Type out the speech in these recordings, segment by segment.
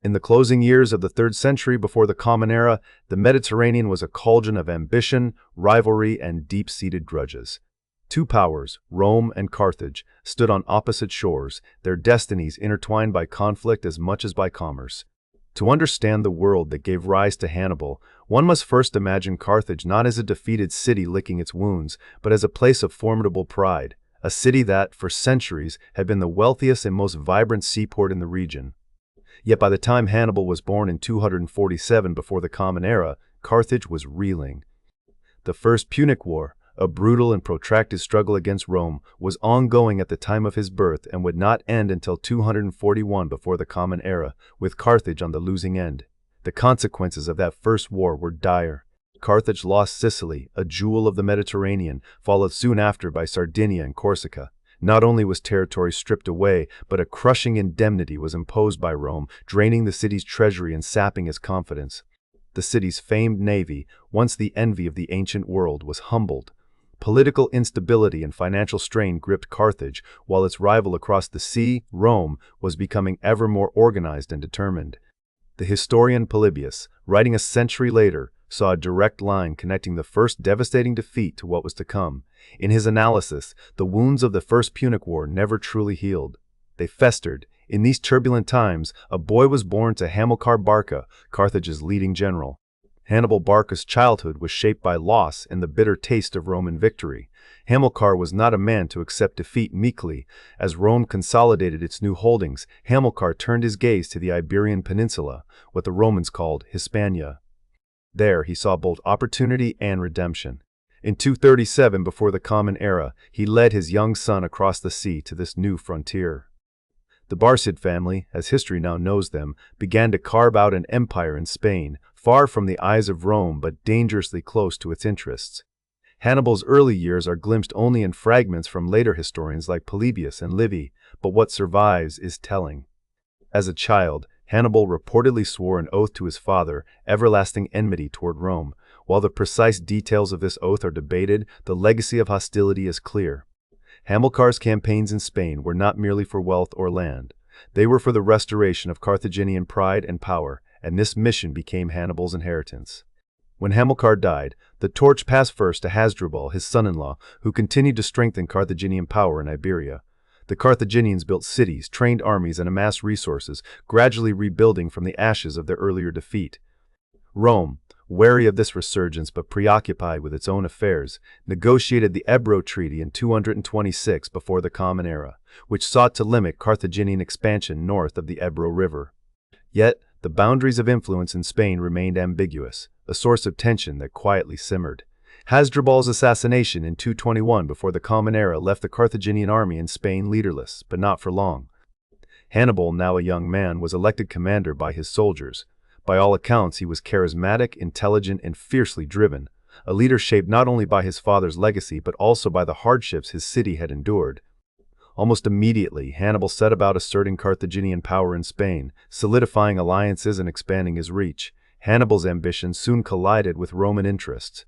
In the closing years of the 3rd century before the Common Era, the Mediterranean was a cauldron of ambition, rivalry, and deep-seated grudges. Two powers, Rome and Carthage, stood on opposite shores, their destinies intertwined by conflict as much as by commerce. To understand the world that gave rise to Hannibal, one must first imagine Carthage not as a defeated city licking its wounds, but as a place of formidable pride, a city that, for centuries, had been the wealthiest and most vibrant seaport in the region. Yet by the time Hannibal was born in 247 before the Common Era, Carthage was reeling. The First Punic War, a brutal and protracted struggle against Rome, was ongoing at the time of his birth and would not end until 241 before the Common Era, with Carthage on the losing end. The consequences of that first war were dire. Carthage lost Sicily, a jewel of the Mediterranean, followed soon after by Sardinia and Corsica. Not only was territory stripped away, but a crushing indemnity was imposed by Rome, draining the city's treasury and sapping its confidence. The city's famed navy, once the envy of the ancient world, was humbled. Political instability and financial strain gripped Carthage, while its rival across the sea, Rome, was becoming ever more organized and determined. The historian Polybius, writing a century later, saw a direct line connecting the first devastating defeat to what was to come. In his analysis, the wounds of the First Punic War never truly healed. They festered. In these turbulent times, a boy was born to Hamilcar Barca, Carthage's leading general. Hannibal Barca's childhood was shaped by loss and the bitter taste of Roman victory. Hamilcar was not a man to accept defeat meekly. As Rome consolidated its new holdings, Hamilcar turned his gaze to the Iberian Peninsula, what the Romans called Hispania. There he saw both opportunity and redemption. In 237 before the Common Era, he led his young son across the sea to this new frontier. The Barcid family, as history now knows them, began to carve out an empire in Spain, far from the eyes of Rome but dangerously close to its interests. Hannibal's early years are glimpsed only in fragments from later historians like Polybius and Livy, but what survives is telling. As a child, Hannibal reportedly swore an oath to his father, everlasting enmity toward Rome. While the precise details of this oath are debated, the legacy of hostility is clear. Hamilcar's campaigns in Spain were not merely for wealth or land. They were for the restoration of Carthaginian pride and power, and this mission became Hannibal's inheritance. When Hamilcar died, the torch passed first to Hasdrubal, his son-in-law, who continued to strengthen Carthaginian power in Iberia. The Carthaginians built cities, trained armies, and amassed resources, gradually rebuilding from the ashes of their earlier defeat. Rome, wary of this resurgence but preoccupied with its own affairs, negotiated the Ebro Treaty in 226 before the Common Era, which sought to limit Carthaginian expansion north of the Ebro River. Yet, the boundaries of influence in Spain remained ambiguous, a source of tension that quietly simmered. Hasdrubal's assassination in 221 before the Common Era left the Carthaginian army in Spain leaderless, but not for long. Hannibal, now a young man, was elected commander by his soldiers. By all accounts, he was charismatic, intelligent, and fiercely driven, a leader shaped not only by his father's legacy but also by the hardships his city had endured. Almost immediately, Hannibal set about asserting Carthaginian power in Spain, solidifying alliances and expanding his reach. Hannibal's ambitions soon collided with Roman interests.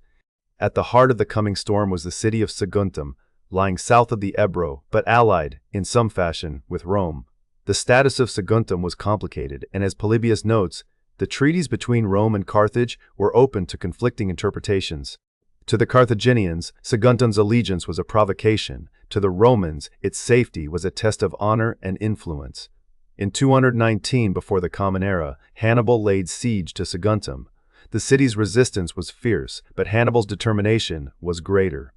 At the heart of the coming storm was the city of Saguntum, lying south of the Ebro, but allied, in some fashion, with Rome. The status of Saguntum was complicated, and as Polybius notes, the treaties between Rome and Carthage were open to conflicting interpretations. To the Carthaginians, Saguntum's allegiance was a provocation. To the Romans, its safety was a test of honor and influence. In 219 before the Common Era, Hannibal laid siege to Saguntum. The city's resistance was fierce, but Hannibal's determination was greater.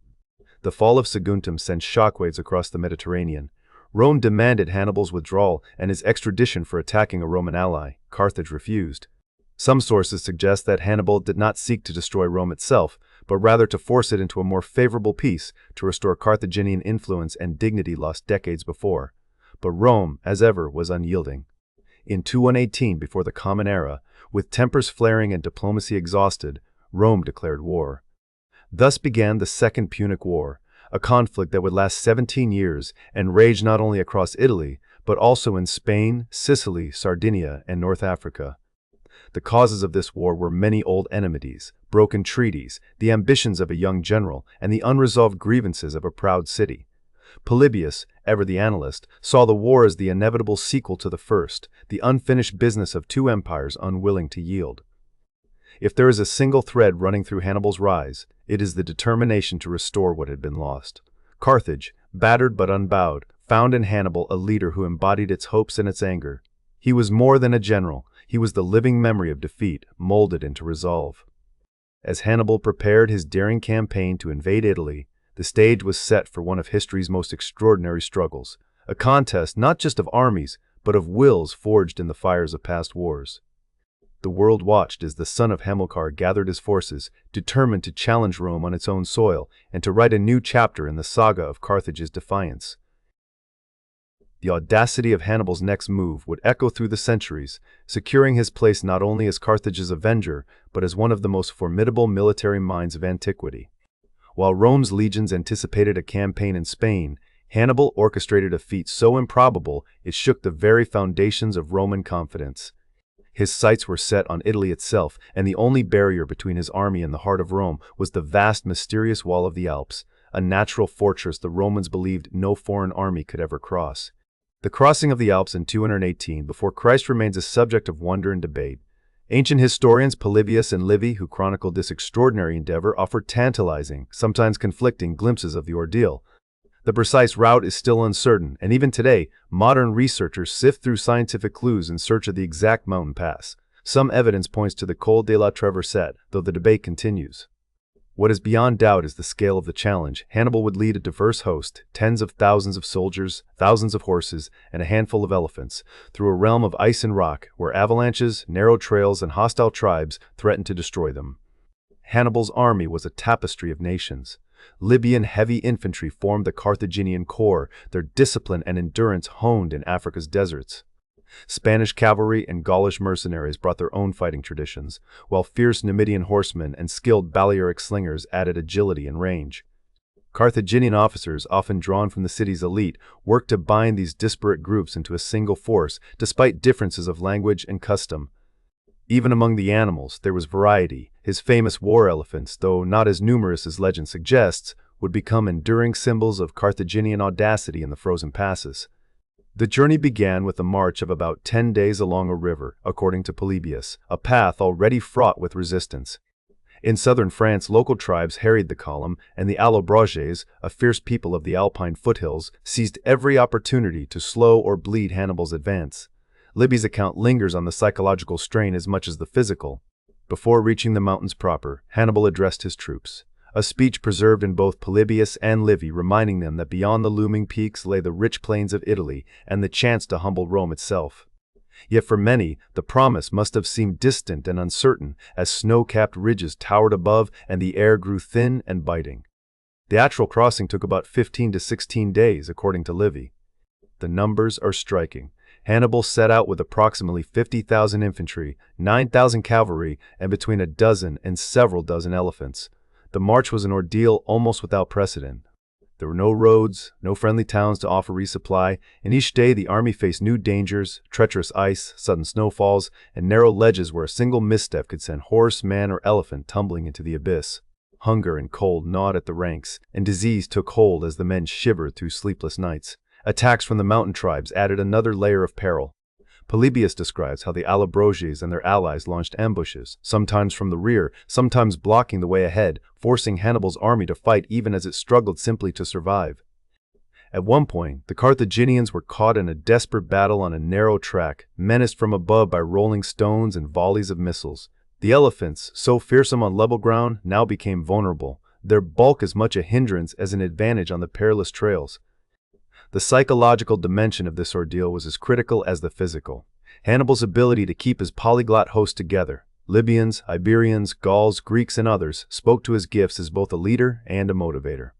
The fall of Saguntum sent shockwaves across the Mediterranean. Rome demanded Hannibal's withdrawal and his extradition for attacking a Roman ally. Carthage refused. Some sources suggest that Hannibal did not seek to destroy Rome itself, but rather to force it into a more favorable peace to restore Carthaginian influence and dignity lost decades before. But Rome, as ever, was unyielding. In 218 before the Common Era, with tempers flaring and diplomacy exhausted, Rome declared war. Thus began the Second Punic War, a conflict that would last 17 years and rage not only across Italy, but also in Spain, Sicily, Sardinia, and North Africa. The causes of this war were many old enmities, broken treaties, the ambitions of a young general, and the unresolved grievances of a proud city. Polybius, ever the analyst, saw the war as the inevitable sequel to the first, the unfinished business of two empires unwilling to yield. If there is a single thread running through Hannibal's rise, it is the determination to restore what had been lost. Carthage, battered but unbowed, found in Hannibal a leader who embodied its hopes and its anger. He was more than a general, he was the living memory of defeat, molded into resolve. As Hannibal prepared his daring campaign to invade Italy, the stage was set for one of history's most extraordinary struggles, a contest not just of armies, but of wills forged in the fires of past wars. The world watched as the son of Hamilcar gathered his forces, determined to challenge Rome on its own soil and to write a new chapter in the saga of Carthage's defiance. The audacity of Hannibal's next move would echo through the centuries, securing his place not only as Carthage's avenger, but as one of the most formidable military minds of antiquity. While Rome's legions anticipated a campaign in Spain, Hannibal orchestrated a feat so improbable it shook the very foundations of Roman confidence. His sights were set on Italy itself, and the only barrier between his army and the heart of Rome was the vast, mysterious wall of the Alps, a natural fortress the Romans believed no foreign army could ever cross. The crossing of the Alps in 218 before Christ remains a subject of wonder and debate. Ancient historians Polybius and Livy, who chronicled this extraordinary endeavor, offer tantalizing, sometimes conflicting glimpses of the ordeal. The precise route is still uncertain, and even today, modern researchers sift through scientific clues in search of the exact mountain pass. Some evidence points to the Col de la Traversette, though the debate continues. What is beyond doubt is the scale of the challenge. Hannibal would lead a diverse host, tens of thousands of soldiers, thousands of horses, and a handful of elephants, through a realm of ice and rock, where avalanches, narrow trails, and hostile tribes threatened to destroy them. Hannibal's army was a tapestry of nations. Libyan heavy infantry formed the Carthaginian corps, their discipline and endurance honed in Africa's deserts. Spanish cavalry and Gaulish mercenaries brought their own fighting traditions, while fierce Numidian horsemen and skilled Balearic slingers added agility and range. Carthaginian officers, often drawn from the city's elite, worked to bind these disparate groups into a single force, despite differences of language and custom. Even among the animals, there was variety. His famous war elephants, though not as numerous as legend suggests, would become enduring symbols of Carthaginian audacity in the frozen passes. The journey began with a march of about 10 days along a river, according to Polybius, a path already fraught with resistance. In southern France, local tribes harried the column, and the Allobroges, a fierce people of the Alpine foothills, seized every opportunity to slow or bleed Hannibal's advance. Livy's account lingers on the psychological strain as much as the physical. Before reaching the mountains proper, Hannibal addressed his troops. A speech preserved in both Polybius and Livy, reminding them that beyond the looming peaks lay the rich plains of Italy and the chance to humble Rome itself. Yet for many, the promise must have seemed distant and uncertain as snow-capped ridges towered above and the air grew thin and biting. The actual crossing took about 15 to 16 days, according to Livy. The numbers are striking. Hannibal set out with approximately 50,000 infantry, 9,000 cavalry, and between a dozen and several dozen elephants. The march was an ordeal almost without precedent. There were no roads, no friendly towns to offer resupply, and each day the army faced new dangers, treacherous ice, sudden snowfalls, and narrow ledges where a single misstep could send horse, man, or elephant tumbling into the abyss. Hunger and cold gnawed at the ranks, and disease took hold as the men shivered through sleepless nights. Attacks from the mountain tribes added another layer of peril. Polybius describes how the Allobroges and their allies launched ambushes, sometimes from the rear, sometimes blocking the way ahead, forcing Hannibal's army to fight even as it struggled simply to survive. At one point, the Carthaginians were caught in a desperate battle on a narrow track, menaced from above by rolling stones and volleys of missiles. The elephants, so fearsome on level ground, now became vulnerable, their bulk as much a hindrance as an advantage on the perilous trails. The psychological dimension of this ordeal was as critical as the physical. Hannibal's ability to keep his polyglot host together, Libyans, Iberians, Gauls, Greeks, and others, spoke to his gifts as both a leader and a motivator.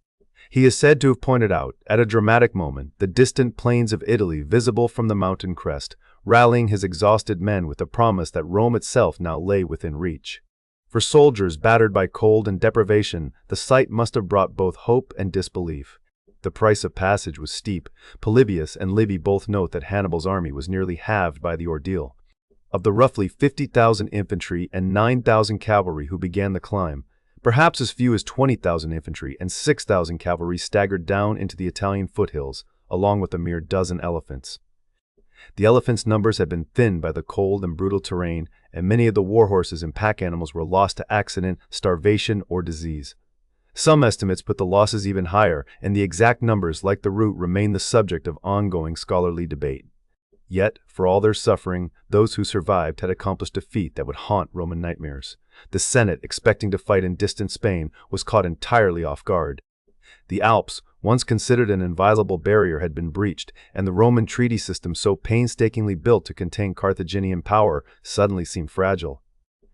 He is said to have pointed out, at a dramatic moment, the distant plains of Italy visible from the mountain crest, rallying his exhausted men with the promise that Rome itself now lay within reach. For soldiers battered by cold and deprivation, the sight must have brought both hope and disbelief. The price of passage was steep. Polybius and Livy both note that Hannibal's army was nearly halved by the ordeal. Of the roughly 50,000 infantry and 9,000 cavalry who began the climb, Perhaps as few as 20,000 infantry and 6,000 cavalry staggered down into the Italian foothills, along with a mere dozen elephants. The elephants' numbers had been thinned by the cold and brutal terrain, and many of the war horses and pack animals were lost to accident, starvation, or disease. Some estimates put the losses even higher, and the exact numbers, like the route, remain the subject of ongoing scholarly debate. Yet, for all their suffering, those who survived had accomplished a feat that would haunt Roman nightmares. The Senate, expecting to fight in distant Spain, was caught entirely off guard. The Alps, once considered an inviolable barrier, had been breached, and the Roman treaty system so painstakingly built to contain Carthaginian power suddenly seemed fragile.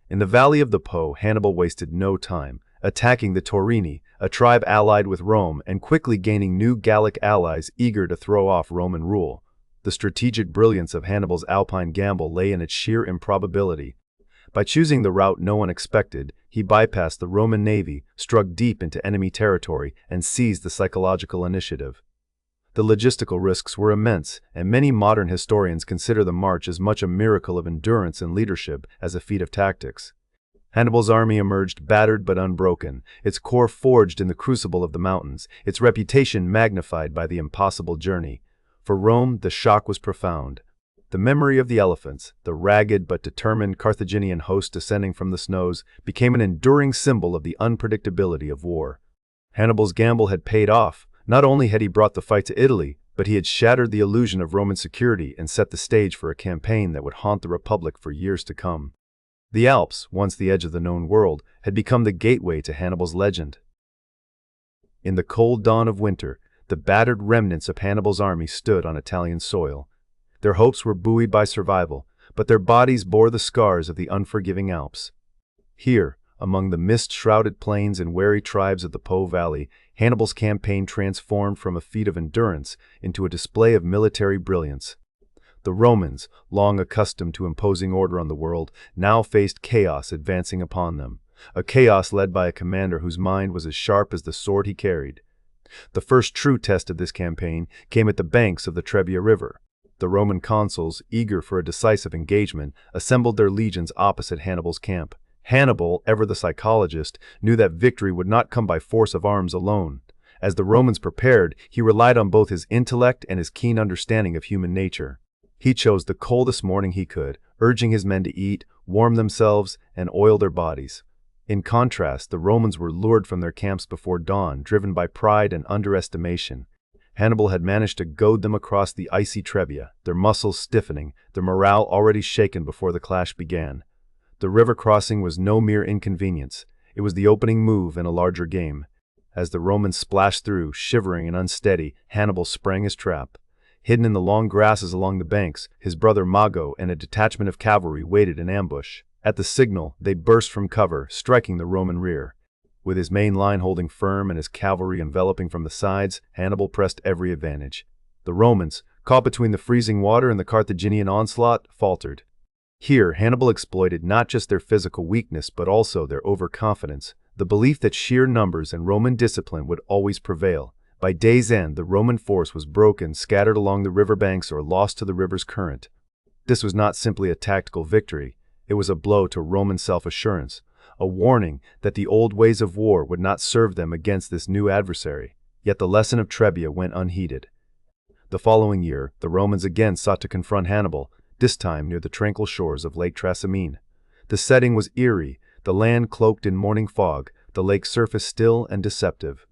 In the valley of the Po, Hannibal wasted no time, attacking the Taurini, a tribe allied with Rome, and quickly gaining new Gallic allies eager to throw off Roman rule. The strategic brilliance of Hannibal's Alpine gamble lay in its sheer improbability. By choosing the route no one expected, he bypassed the Roman navy, struck deep into enemy territory, and seized the psychological initiative. The logistical risks were immense, and many modern historians consider the march as much a miracle of endurance and leadership as a feat of tactics. Hannibal's army emerged battered but unbroken, its core forged in the crucible of the mountains, its reputation magnified by the impossible journey. For Rome, the shock was profound. The memory of the elephants, the ragged but determined Carthaginian host descending from the snows, became an enduring symbol of the unpredictability of war. Hannibal's gamble had paid off. Not only had he brought the fight to Italy, but he had shattered the illusion of Roman security and set the stage for a campaign that would haunt the Republic for years to come. The Alps, once the edge of the known world, had become the gateway to Hannibal's legend. In the cold dawn of winter, the battered remnants of Hannibal's army stood on Italian soil. Their hopes were buoyed by survival, but their bodies bore the scars of the unforgiving Alps. Here, among the mist-shrouded plains and weary tribes of the Po Valley, Hannibal's campaign transformed from a feat of endurance into a display of military brilliance. The Romans, long accustomed to imposing order on the world, now faced chaos advancing upon them, a chaos led by a commander whose mind was as sharp as the sword he carried. The first true test of this campaign came at the banks of the Trebia River. The Roman consuls, eager for a decisive engagement, assembled their legions opposite Hannibal's camp. Hannibal, ever the psychologist, knew that victory would not come by force of arms alone. As the Romans prepared, he relied on both his intellect and his keen understanding of human nature. He chose the coldest morning he could, urging his men to eat, warm themselves, and oil their bodies. In contrast, the Romans were lured from their camps before dawn, driven by pride and underestimation. Hannibal had managed to goad them across the icy Trebia, their muscles stiffening, their morale already shaken before the clash began. The river crossing was no mere inconvenience. It was the opening move in a larger game. As the Romans splashed through, shivering and unsteady, Hannibal sprang his trap. Hidden in the long grasses along the banks, his brother Mago and a detachment of cavalry waited in ambush. At the signal, they burst from cover, striking the Roman rear. With his main line holding firm and his cavalry enveloping from the sides, Hannibal pressed every advantage. The Romans, caught between the freezing water and the Carthaginian onslaught, faltered. Here, Hannibal exploited not just their physical weakness but also their overconfidence, the belief that sheer numbers and Roman discipline would always prevail. By day's end, the Roman force was broken, scattered along the riverbanks or lost to the river's current. This was not simply a tactical victory. It was a blow to Roman self-assurance, a warning that the old ways of war would not serve them against this new adversary. Yet the lesson of Trebia went unheeded. The following year, the Romans again sought to confront Hannibal, this time near the tranquil shores of Lake Trasimene. The setting was eerie, the land cloaked in morning fog, the lake's surface still and deceptive.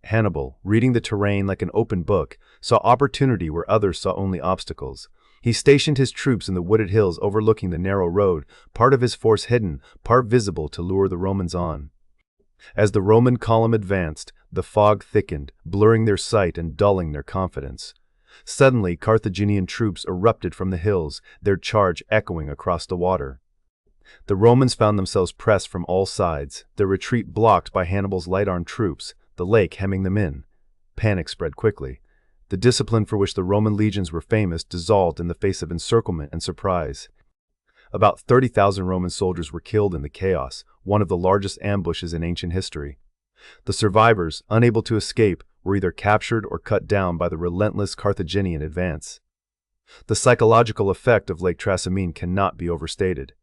Hannibal, reading the terrain like an open book, saw opportunity where others saw only obstacles. He stationed his troops in the wooded hills overlooking the narrow road, part of his force hidden, part visible to lure the Romans on. As the Roman column advanced, the fog thickened, blurring their sight and dulling their confidence. Suddenly, Carthaginian troops erupted from the hills, their charge echoing across the water. The Romans found themselves pressed from all sides, their retreat blocked by Hannibal's light-armed troops, the lake hemming them in. Panic spread quickly. The discipline for which the Roman legions were famous dissolved in the face of encirclement and surprise. About 30,000 Roman soldiers were killed in the chaos, one of the largest ambushes in ancient history. The survivors, unable to escape, were either captured or cut down by the relentless Carthaginian advance. The psychological effect of Lake Trasimene cannot be overstated.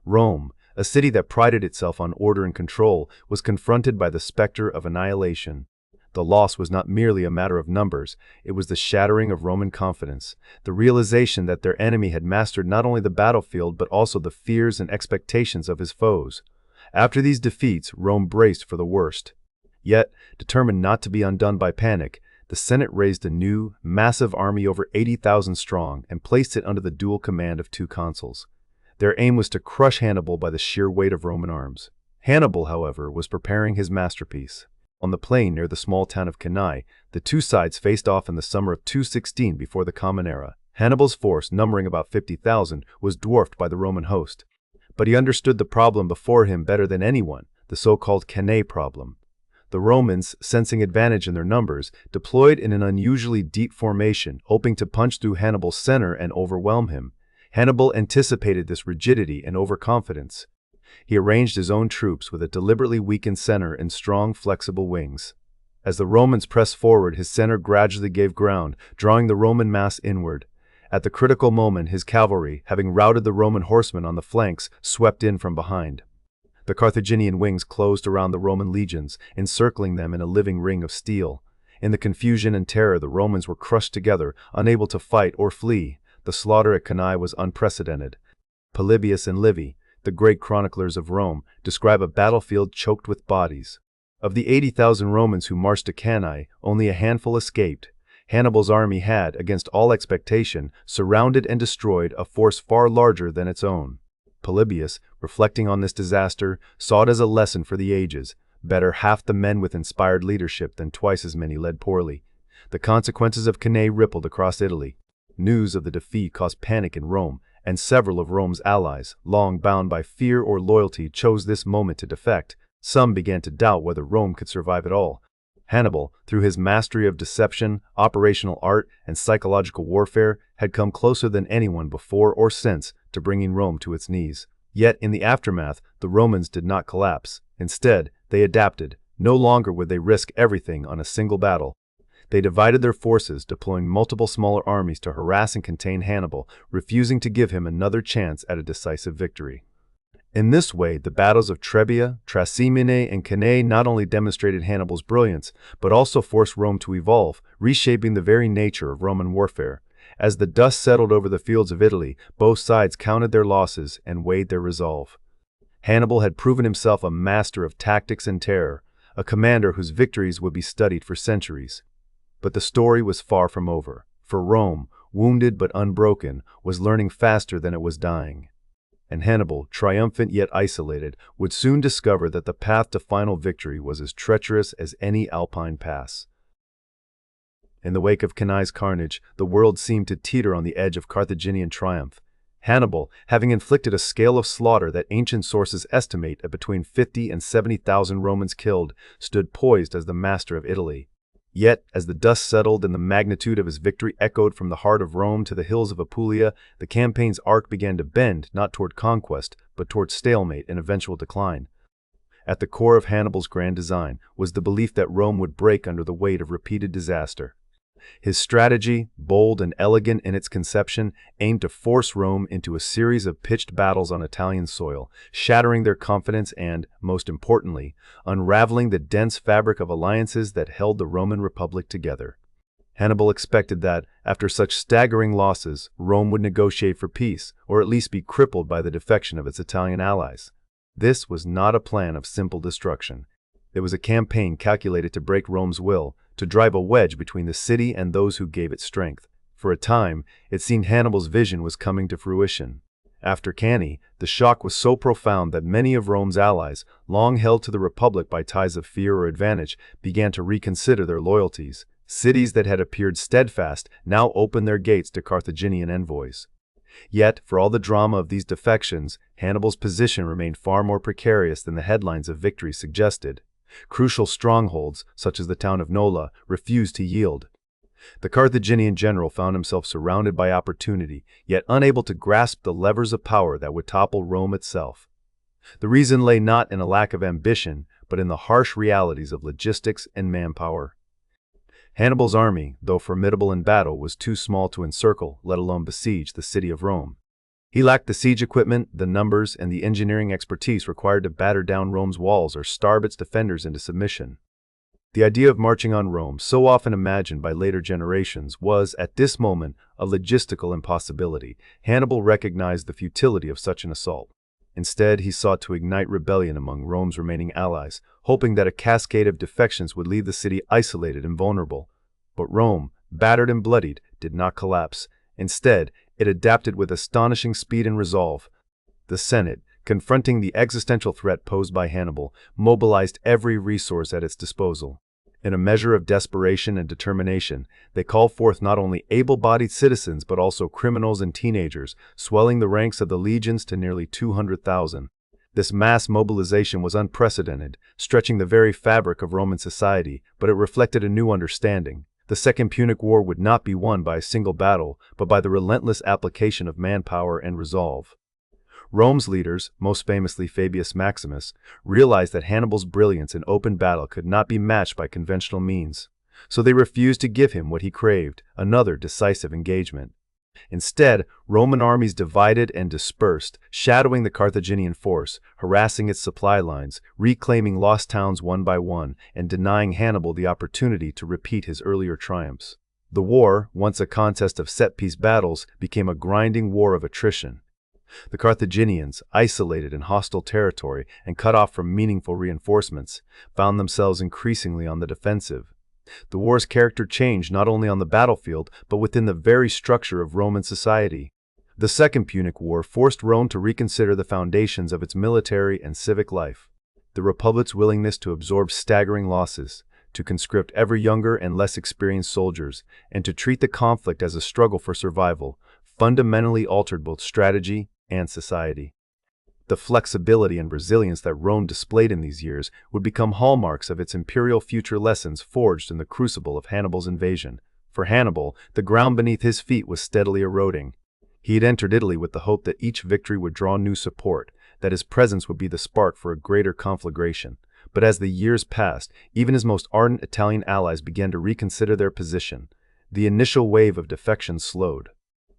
Rome, A city that prided itself on order and control was confronted by the specter of annihilation. The loss was not merely a matter of numbers, it was the shattering of Roman confidence, the realization that their enemy had mastered not only the battlefield but also the fears and expectations of his foes. After these defeats, Rome braced for the worst. Yet, determined not to be undone by panic, the Senate raised a new, massive army over 80,000 strong and placed it under the dual command of two consuls. Their aim was to crush Hannibal by the sheer weight of Roman arms. Hannibal, however, was preparing his masterpiece. On the plain near the small town of Cannae, the two sides faced off in the summer of 216 before the Common Era. Hannibal's force, numbering about 50,000, was dwarfed by the Roman host. But he understood the problem before him better than anyone, the so-called Cannae problem. The Romans, sensing advantage in their numbers, deployed in an unusually deep formation, hoping to punch through Hannibal's center and overwhelm him. Hannibal anticipated this rigidity and overconfidence. He arranged his own troops with a deliberately weakened center and strong, flexible wings. As the Romans pressed forward, his center gradually gave ground, drawing the Roman mass inward. At the critical moment, his cavalry, having routed the Roman horsemen on the flanks, swept in from behind. The Carthaginian wings closed around the Roman legions, encircling them in a living ring of steel. In the confusion and terror, the Romans were crushed together, unable to fight or flee. The slaughter at Cannae was unprecedented. Polybius and Livy, the great chroniclers of Rome, describe a battlefield choked with bodies. Of the 80,000 Romans who marched to Cannae, only a handful escaped. Hannibal's army had, against all expectation, surrounded and destroyed a force far larger than its own. Polybius, reflecting on this disaster, saw it as a lesson for the ages. Better half the men with inspired leadership than twice as many led poorly. The consequences of Cannae rippled across Italy. News of the defeat caused panic in Rome, and several of Rome's allies, long bound by fear or loyalty, chose this moment to defect. Some began to doubt whether Rome could survive at all. Hannibal, through his mastery of deception, operational art, and psychological warfare, had come closer than anyone before or since to bringing Rome to its knees. Yet, in the aftermath, the Romans did not collapse. Instead, they adapted. No longer would they risk everything on a single battle. They divided their forces, deploying multiple smaller armies to harass and contain Hannibal, refusing to give him another chance at a decisive victory. In this way, the battles of Trebia, Trasimene, and Cannae not only demonstrated Hannibal's brilliance, but also forced Rome to evolve, reshaping the very nature of Roman warfare. As the dust settled over the fields of Italy, both sides counted their losses and weighed their resolve. Hannibal had proven himself a master of tactics and terror, a commander whose victories would be studied for centuries. But the story was far from over, for Rome, wounded but unbroken, was learning faster than it was dying. And Hannibal, triumphant yet isolated, would soon discover that the path to final victory was as treacherous as any Alpine pass. In the wake of Cannae's carnage, the world seemed to teeter on the edge of Carthaginian triumph. Hannibal, having inflicted a scale of slaughter that ancient sources estimate at between 50 and 70,000 Romans killed, stood poised as the master of Italy. Yet, as the dust settled and the magnitude of his victory echoed from the heart of Rome to the hills of Apulia, the campaign's arc began to bend, not toward conquest, but toward stalemate and eventual decline. At the core of Hannibal's grand design was the belief that Rome would break under the weight of repeated disaster. His strategy, bold and elegant in its conception, aimed to force Rome into a series of pitched battles on Italian soil, shattering their confidence and, most importantly, unraveling the dense fabric of alliances that held the Roman Republic together. Hannibal expected that, after such staggering losses, Rome would negotiate for peace, or at least be crippled by the defection of its Italian allies. This was not a plan of simple destruction. It was a campaign calculated to break Rome's will, to drive a wedge between the city and those who gave it strength. For a time, it seemed Hannibal's vision was coming to fruition. After Cannae, the shock was so profound that many of Rome's allies, long held to the Republic by ties of fear or advantage, began to reconsider their loyalties. Cities that had appeared steadfast now opened their gates to Carthaginian envoys. Yet, for all the drama of these defections, Hannibal's position remained far more precarious than the headlines of victory suggested. Crucial strongholds, such as the town of Nola, refused to yield. The Carthaginian general found himself surrounded by opportunity, yet unable to grasp the levers of power that would topple Rome itself. The reason lay not in a lack of ambition, but in the harsh realities of logistics and manpower. Hannibal's army, though formidable in battle, was too small to encircle, let alone besiege, the city of Rome. He lacked the siege equipment, the numbers, and the engineering expertise required to batter down Rome's walls or starve its defenders into submission. The idea of marching on Rome, so often imagined by later generations, was, at this moment, a logistical impossibility. Hannibal recognized the futility of such an assault. Instead, he sought to ignite rebellion among Rome's remaining allies, hoping that a cascade of defections would leave the city isolated and vulnerable. But Rome, battered and bloodied, did not collapse. Instead, it adapted with astonishing speed and resolve. The Senate, confronting the existential threat posed by Hannibal, mobilized every resource at its disposal. In a measure of desperation and determination, they called forth not only able-bodied citizens but also criminals and teenagers, swelling the ranks of the legions to nearly 200,000. This mass mobilization was unprecedented, stretching the very fabric of Roman society, but it reflected a new understanding. The Second Punic War would not be won by a single battle, but by the relentless application of manpower and resolve. Rome's leaders, most famously Fabius Maximus, realized that Hannibal's brilliance in open battle could not be matched by conventional means, so they refused to give him what he craved, another decisive engagement. Instead, Roman armies divided and dispersed, shadowing the Carthaginian force, harassing its supply lines, reclaiming lost towns one by one, and denying Hannibal the opportunity to repeat his earlier triumphs. The war, once a contest of set-piece battles, became a grinding war of attrition. The Carthaginians, isolated in hostile territory and cut off from meaningful reinforcements, found themselves increasingly on the defensive. The war's character changed not only on the battlefield but within the very structure of Roman society. The Second Punic War forced Rome to reconsider the foundations of its military and civic life. The Republic's willingness to absorb staggering losses, to conscript ever younger and less experienced soldiers, and to treat the conflict as a struggle for survival, fundamentally altered both strategy and society. The flexibility and resilience that Rome displayed in these years would become hallmarks of its imperial future, lessons forged in the crucible of Hannibal's invasion. For Hannibal, the ground beneath his feet was steadily eroding. He had entered Italy with the hope that each victory would draw new support, that his presence would be the spark for a greater conflagration. But as the years passed, even his most ardent Italian allies began to reconsider their position. The initial wave of defection slowed.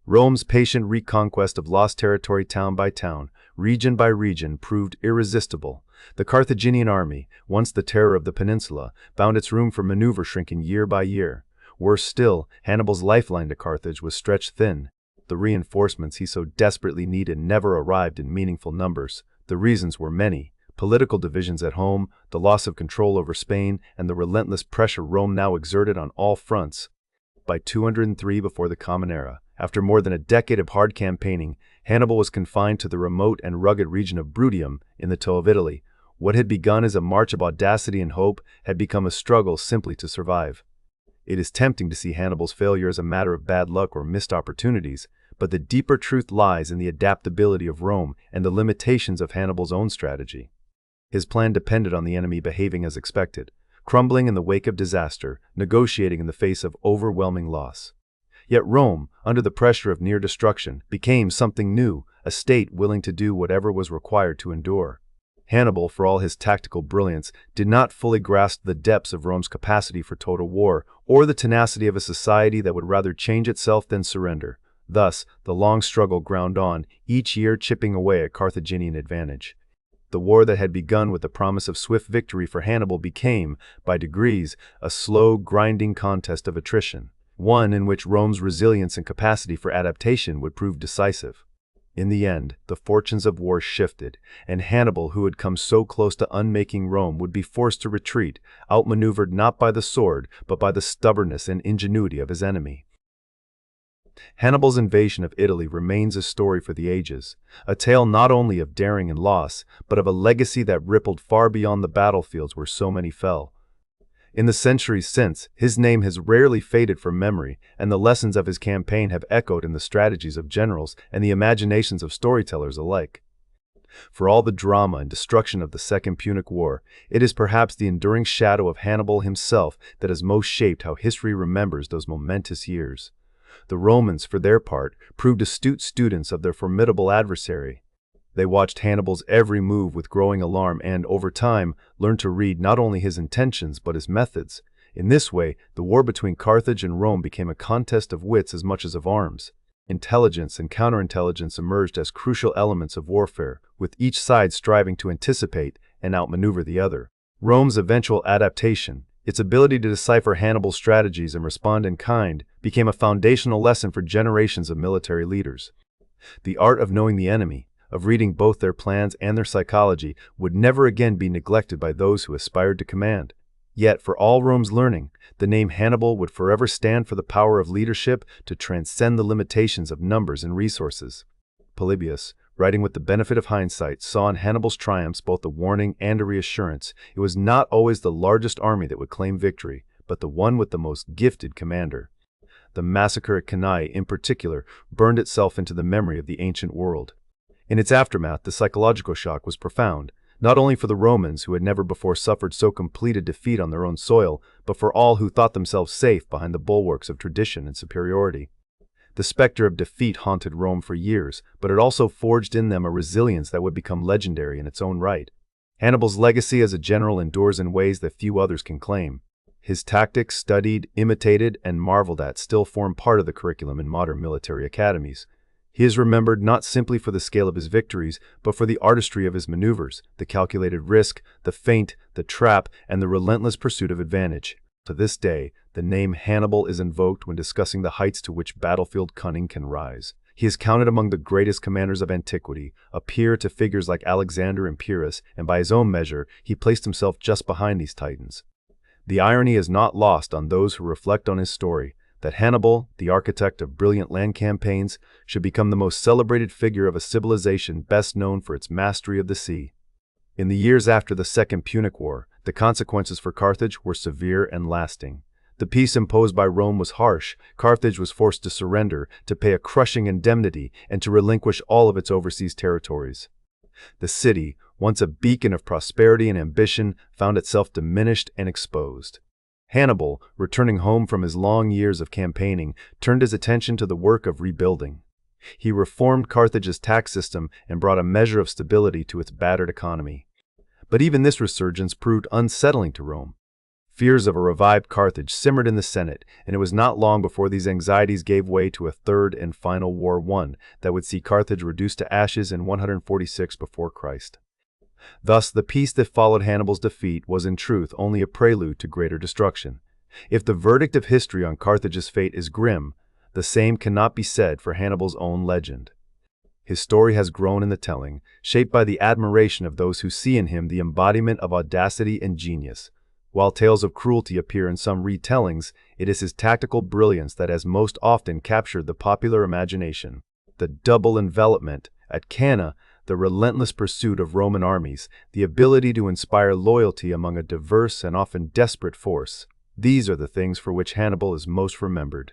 Rome's patient reconquest of lost territory town by town, region by region, proved irresistible. The Carthaginian army, once the terror of the peninsula, found its room for maneuver shrinking year by year. Worse still, Hannibal's lifeline to Carthage was stretched thin. The reinforcements he so desperately needed never arrived in meaningful numbers. The reasons were many: political divisions at home, the loss of control over Spain, and the relentless pressure Rome now exerted on all fronts. By 203 before the Common Era, after more than a decade of hard campaigning, Hannibal was confined to the remote and rugged region of Bruttium in the toe of Italy. What had begun as a march of audacity and hope had become a struggle simply to survive. It is tempting to see Hannibal's failure as a matter of bad luck or missed opportunities, but the deeper truth lies in the adaptability of Rome and the limitations of Hannibal's own strategy. His plan depended on the enemy behaving as expected, crumbling in the wake of disaster, negotiating in the face of overwhelming loss. Yet Rome, under the pressure of near destruction, became something new, a state willing to do whatever was required to endure. Hannibal, for all his tactical brilliance, did not fully grasp the depths of Rome's capacity for total war, or the tenacity of a society that would rather change itself than surrender. Thus, the long struggle ground on, each year chipping away at Carthaginian advantage. The war that had begun with the promise of swift victory for Hannibal became, by degrees, a slow, grinding contest of attrition, one in which Rome's resilience and capacity for adaptation would prove decisive. In the end, the fortunes of war shifted, and Hannibal, who had come so close to unmaking Rome, would be forced to retreat, outmaneuvered not by the sword, but by the stubbornness and ingenuity of his enemy. Hannibal's invasion of Italy remains a story for the ages, a tale not only of daring and loss, but of a legacy that rippled far beyond the battlefields where so many fell. In the centuries since, his name has rarely faded from memory, and the lessons of his campaign have echoed in the strategies of generals and the imaginations of storytellers alike. For all the drama and destruction of the Second Punic War, it is perhaps the enduring shadow of Hannibal himself that has most shaped how history remembers those momentous years. The Romans, for their part, proved astute students of their formidable adversary. They watched Hannibal's every move with growing alarm and, over time, learned to read not only his intentions but his methods. In this way, the war between Carthage and Rome became a contest of wits as much as of arms. Intelligence and counterintelligence emerged as crucial elements of warfare, with each side striving to anticipate and outmaneuver the other. Rome's eventual adaptation, its ability to decipher Hannibal's strategies and respond in kind, became a foundational lesson for generations of military leaders. The art of knowing the enemy, of reading both their plans and their psychology, would never again be neglected by those who aspired to command. Yet, for all Rome's learning, the name Hannibal would forever stand for the power of leadership to transcend the limitations of numbers and resources. Polybius, writing with the benefit of hindsight, saw in Hannibal's triumphs both a warning and a reassurance. It was not always the largest army that would claim victory, but the one with the most gifted commander. The massacre at Cannae, in particular, burned itself into the memory of the ancient world. In its aftermath, the psychological shock was profound, not only for the Romans, who had never before suffered so complete a defeat on their own soil, but for all who thought themselves safe behind the bulwarks of tradition and superiority. The specter of defeat haunted Rome for years, but it also forged in them a resilience that would become legendary in its own right. Hannibal's legacy as a general endures in ways that few others can claim. His tactics, studied, imitated, and marveled at, still form part of the curriculum in modern military academies. He is remembered not simply for the scale of his victories, but for the artistry of his maneuvers, the calculated risk, the feint, the trap, and the relentless pursuit of advantage. To this day, the name Hannibal is invoked when discussing the heights to which battlefield cunning can rise. He is counted among the greatest commanders of antiquity, a peer to figures like Alexander and Pyrrhus, and by his own measure, he placed himself just behind these titans. The irony is not lost on those who reflect on his story, that Hannibal, the architect of brilliant land campaigns, should become the most celebrated figure of a civilization best known for its mastery of the sea. In the years after the Second Punic War, the consequences for Carthage were severe and lasting. The peace imposed by Rome was harsh. Carthage was forced to surrender, to pay a crushing indemnity, and to relinquish all of its overseas territories. The city, once a beacon of prosperity and ambition, found itself diminished and exposed. Hannibal, returning home from his long years of campaigning, turned his attention to the work of rebuilding. He reformed Carthage's tax system and brought a measure of stability to its battered economy. But even this resurgence proved unsettling to Rome. Fears of a revived Carthage simmered in the Senate, and it was not long before these anxieties gave way to a third and final war, one that would see Carthage reduced to ashes in 146 before Christ. Thus, the peace that followed Hannibal's defeat was in truth only a prelude to greater destruction. If the verdict of history on Carthage's fate is grim, the same cannot be said for Hannibal's own legend. His story has grown in the telling, shaped by the admiration of those who see in him the embodiment of audacity and genius. While tales of cruelty appear in some retellings, it is his tactical brilliance that has most often captured the popular imagination. The double envelopment at Cannae, the relentless pursuit of Roman armies, the ability to inspire loyalty among a diverse and often desperate force. These are the things for which Hannibal is most remembered.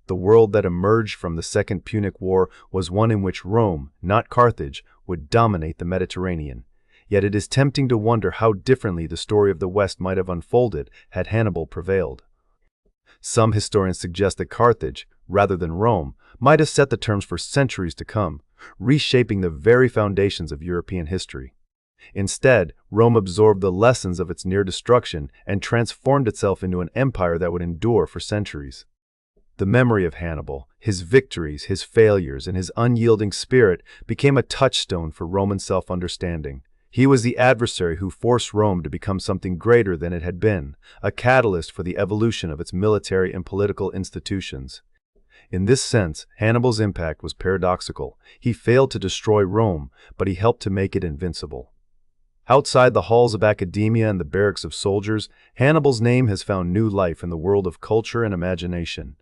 The world that emerged from the Second Punic War was one in which Rome, not Carthage, would dominate the Mediterranean. Yet it is tempting to wonder how differently the story of the West might have unfolded had Hannibal prevailed. Some historians suggest that Carthage, rather than Rome, might have set the terms for centuries to come, reshaping the very foundations of European history. Instead, Rome absorbed the lessons of its near destruction and transformed itself into an empire that would endure for centuries. The memory of Hannibal, his victories, his failures, and his unyielding spirit became a touchstone for Roman self-understanding. He was the adversary who forced Rome to become something greater than it had been, a catalyst for the evolution of its military and political institutions. In this sense, Hannibal's impact was paradoxical. He failed to destroy Rome, but he helped to make it invincible. Outside the halls of academia and the barracks of soldiers, Hannibal's name has found new life in the world of culture and imagination.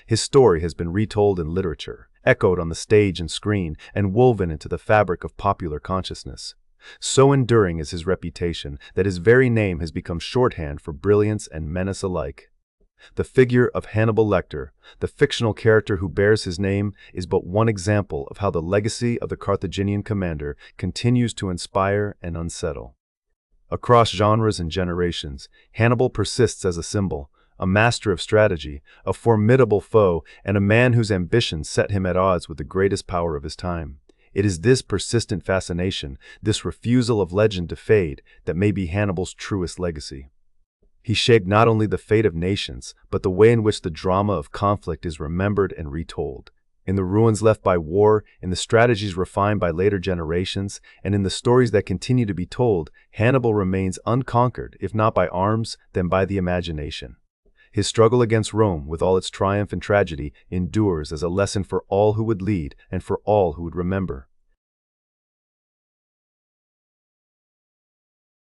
His story has been retold in literature, echoed on the stage and screen, and woven into the fabric of popular consciousness. So enduring is his reputation that his very name has become shorthand for brilliance and menace alike. The figure of Hannibal Lecter, the fictional character who bears his name, is but one example of how the legacy of the Carthaginian commander continues to inspire and unsettle. Across genres and generations, Hannibal persists as a symbol, a master of strategy, a formidable foe, and a man whose ambitions set him at odds with the greatest power of his time. It is this persistent fascination, this refusal of legend to fade, that may be Hannibal's truest legacy. He shaped not only the fate of nations, but the way in which the drama of conflict is remembered and retold. In the ruins left by war, in the strategies refined by later generations, and in the stories that continue to be told, Hannibal remains unconquered, if not by arms, then by the imagination. His struggle against Rome, with all its triumph and tragedy, endures as a lesson for all who would lead and for all who would remember.